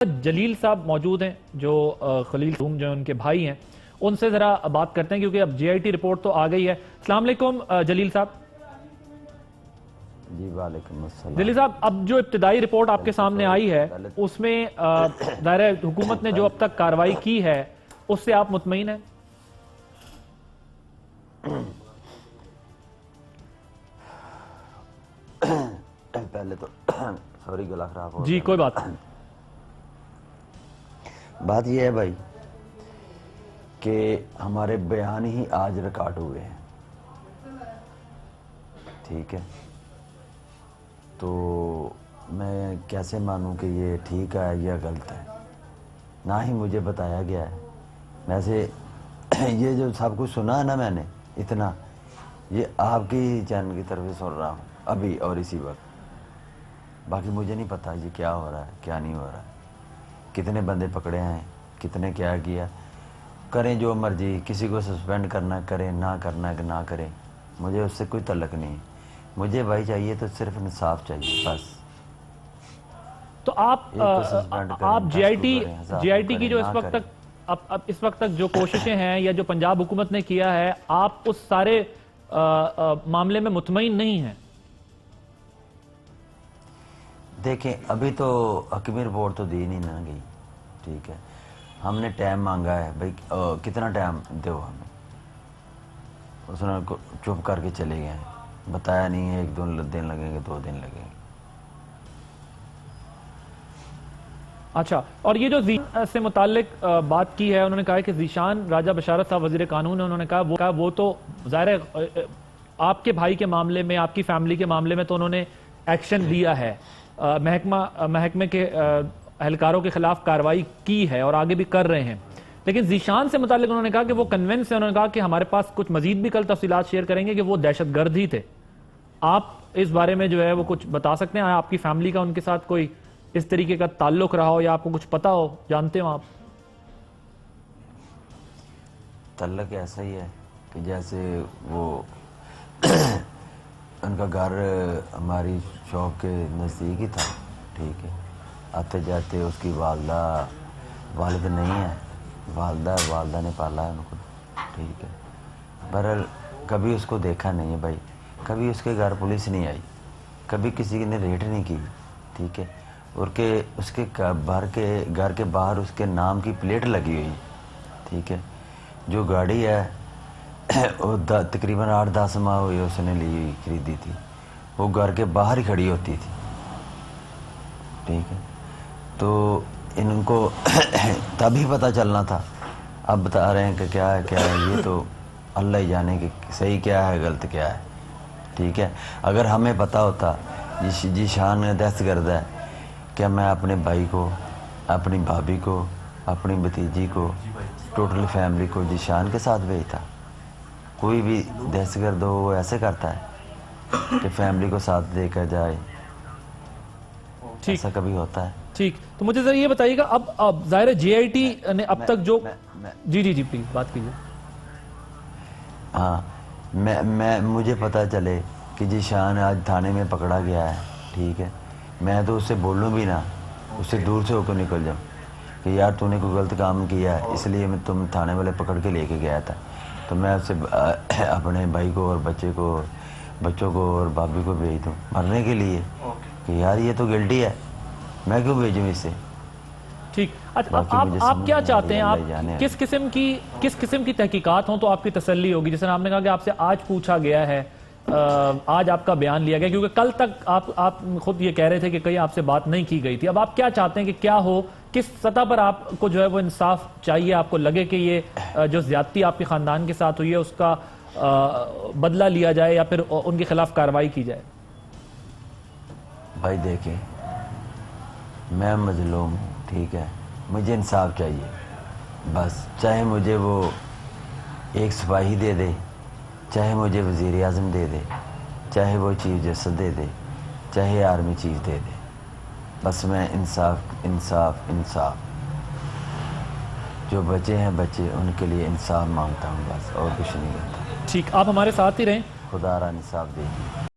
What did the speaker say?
جلیل صاحب موجود ہیں جو خلیل روم جو ان کے بھائی ہیں، ان سے ذرا بات کرتے ہیں کیونکہ اب جی آئی ٹی رپورٹ تو آ گئی ہے۔ السلام علیکم جلیل صاحب۔ جی وعلیکم السلام۔ جلیل صاحب، اب جو ابتدائی رپورٹ آپ کے سامنے آئی ہے اس میں ظاہر ہے حکومت نے جو اب تک کارروائی کی ہے اس سے آپ مطمئن ہیں؟ پہلے تو سوری گلا خراب ہو جی کوئی بات نہیں۔ بات یہ ہے بھائی کہ ہمارے بیان ہی آج ریکارڈ ہوئے ہیں، ٹھیک ہے؟ تو میں کیسے مانوں کہ یہ ٹھیک ہے یا غلط ہے؟ نہ ہی مجھے بتایا گیا ہے۔ ویسے یہ جو سب کچھ سنا ہے نا میں نے اتنا، یہ آپ کی چینل کی طرف سے سن رہا ہوں ابھی اور اسی وقت۔ باقی مجھے نہیں پتا یہ کیا ہو رہا ہے کیا نہیں ہو رہا ہے، کتنے بندے پکڑے ہیں، کتنے کیا کیا۔ کریں جو مرضی، کسی کو سسپینڈ کرنا کریں، نہ کرنا کہ نہ کریں، مجھے اس سے کوئی تعلق نہیں۔ مجھے بھائی چاہیے تو صرف انصاف چاہیے بس۔ تو آپ جی آئی ٹی کی جو اس وقت تک جو کوششیں ہیں یا جو پنجاب حکومت نے کیا ہے، آپ اس سارے معاملے میں مطمئن نہیں ہیں؟ دیکھیں ابھی تو حکمی رپورٹ تو دی نہیں نہ گئی، ٹھیک ہے؟ ہم نے ٹائم مانگا ہے بھائی، کتنا ٹائم دو ہمیں، اس نے چپ کر کے چلے گئے ہیں، بتایا نہیں ہے 1-2 دن لگیں گے 2 دن لگیں گے۔ اچھا، اور یہ جو ذیشان سے متعلق بات کی ہے، انہوں نے کہا ہے کہ ذیشان راجہ بشارت صاحب وزیر قانون ہے، انہوں نے کہا وہ تو ظاہر ہے آپ کے بھائی کے معاملے میں، آپ کی فیملی کے معاملے میں تو انہوں نے ایکشن لیا ہے، محکمے کے اہلکاروں کے خلاف کارروائی کی ہے اور آگے بھی کر رہے ہیں، لیکن ذیشان سے متعلق انہوں نے کہا کہ وہ کنونس ہے، انہوں نے کہا کہ ہمارے پاس کچھ مزید بھی کل تفصیلات شیئر کریں گے کہ وہ دہشت گرد ہی تھے۔ آپ اس بارے میں جو ہے وہ کچھ بتا سکتے ہیں؟ آپ کی فیملی کا ان کے ساتھ کوئی اس طریقے کا تعلق رہا ہو یا آپ کو کچھ پتا ہو، جانتے ہو آپ؟ تعلق ایسا ہی ہے کہ جیسے وہ ان کا گھر ہماری شاپ کے نزدیک ہی تھا، ٹھیک ہے؟ آتے جاتے اس کی والد نہیں ہے، والدہ نے پالا ہے ان کو، ٹھیک ہے؟ بہرحال کبھی اس کو دیکھا نہیں ہے بھائی، کبھی اس کے گھر پولیس نہیں آئی، کبھی کسی نے ریڈ نہیں کی، ٹھیک ہے؟ اور کہ اس کے گھر کے باہر اس کے نام کی پلیٹ لگی ہوئی، ٹھیک ہے؟ جو گاڑی ہے وہ تقریباً 8-10 ماہ ہوئی اس نے خریدی تھی، وہ گھر کے باہر ہی کھڑی ہوتی تھی، ٹھیک ہے؟ تو ان کو تبھی پتہ چلنا تھا، اب بتا رہے ہیں کہ کیا ہے یہ تو اللہ ہی جانے کہ صحیح کیا ہے غلط کیا ہے، ٹھیک ہے؟ اگر ہمیں پتہ ہوتا ذیشان دہشت گرد ہے، کیا میں اپنے بھائی کو، اپنی بھابھی کو، اپنی بھتیجی کو، ٹوٹل فیملی کو ذیشان کے ساتھ بھیجتا؟ کوئی بھی دہشت گرد ہو وہ ایسے کرتا ہے کہ فیملی کو ساتھ دے کر جائے؟ ایسا کبھی ہوتا ہے؟ ٹھیک، تو مجھے ذرا یہ بتائیے گا، اب ظاہر جی آئی ٹی نے اب تک جو جی پلیز بات کیجیے۔ ہاں، مجھے پتہ چلے کہ ذیشان آج تھانے میں پکڑا گیا ہے، ٹھیک ہے؟ میں تو اس سے بولوں بھی نہ، اس سے دور سے ہو کر نکل جاؤں کہ یار تو نے کوئی غلط کام کیا ہے اس لیے میں تم تھانے والے پکڑ کے لے کے گیا تھا، تو میں اس سے اپنے بھائی کو اور بچوں کو اور بھابھی کو بھیج دوں مرنے کے لیے کہ یار یہ تو گلٹی ہے، میں کیوں بھیجوں اس سے؟ ٹھیک، آپ کیا چاہتے ہیں؟ آپ کس قسم کی تحقیقات ہوں تو آپ کی تسلی ہوگی؟ جیسے آپ نے کہا کہ آپ سے آج پوچھا گیا ہے، آج آپ کا بیان لیا گیا، کیونکہ کل تک آپ خود یہ کہہ رہے تھے کہ کہیں آپ سے بات نہیں کی گئی تھی۔ اب آپ کیا چاہتے ہیں کہ کیا ہو، کس سطح پر آپ کو جو ہے وہ انصاف چاہیے؟ آپ کو لگے کہ یہ جو زیادتی آپ کے خاندان کے ساتھ ہوئی ہے اس کا بدلہ لیا جائے یا پھر ان کے خلاف کارروائی کی جائے؟ بھائی دیکھیں، میں مظلوم ہوں، ٹھیک ہے؟ مجھے انصاف چاہیے بس، چاہے مجھے وہ ایک سپاہی دے دے، چاہے مجھے وزیر اعظم دے دے، چاہے وہ چیف جسٹس دے دے، چاہے آرمی چیف دے دے، بس میں انصاف جو بچے ہیں ان کے لیے انصاف مانگتا ہوں بس، اور کچھ نہیں کرتا۔ ٹھیک، آپ ہمارے ساتھ ہی رہیں، خدا را انصاف دے۔